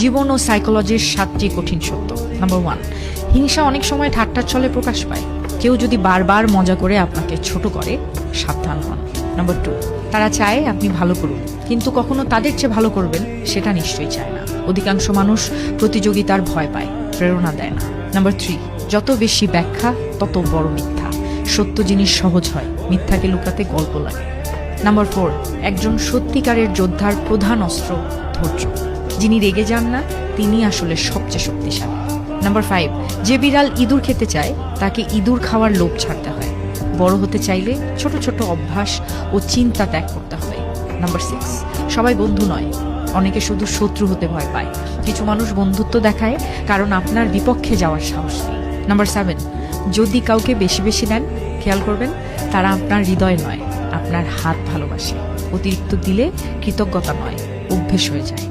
জীবন ও সাইকোলজির 7টি কঠিন সত্য। নাম্বার 1, হিংসা অনেক সময় ঠাট্টার ছলে প্রকাশ পায়। কেউ যদি বারবার মজা করে আপনাকে ছোট করে, সাবধান হন। নাম্বার 2, তারা চায় আপনি ভালো করুন, কিন্তু কখনো তাদের চেয়ে ভালো করবেন সেটা নিশ্চয়ই চায় না। অধিকাংশ মানুষ প্রতিযোগিতার ভয় পায়, প্রেরণা দেয় না। নাম্বার 3, যত বেশি ব্যাখ্যা তত বড় মিথ্যা। সত্য জিনিস সহজ হয়, মিথ্যাকে লুকাতে গল্প লাগে। নাম্বার 4, একজন সত্যিকারের যোদ্ধার প্রধান অস্ত্র ধৈর্য। যিনি রেগে যান না, তিনি আসলে সবচেয়ে শক্তিশালী। নাম্বার 5, যে বিড়াল ইঁদুর খেতে চায় তাকে ইঁদুর খাওয়ার লোভ ছাড়তে হয়। বড় হতে চাইলে ছোট ছোট অভ্যাস ও চিন্তা ত্যাগ করতে হয়। নাম্বার 6, সবাই বন্ধু নয়, অনেকে শুধু শত্রু হতে ভয় পায়। কিছু মানুষ বন্ধুত্ব দেখায় কারণ আপনার বিপক্ষে যাওয়ার সাহস নেই। নাম্বার 7, যদি কাউকে বেশি বেশি দেন, খেয়াল করবেন তারা আপনার হৃদয় নয়, আপনার হাত ভালোবাসে। অতিরিক্ত দিলে কৃতজ্ঞতা নয়, অভ্যেস হয়ে যায়।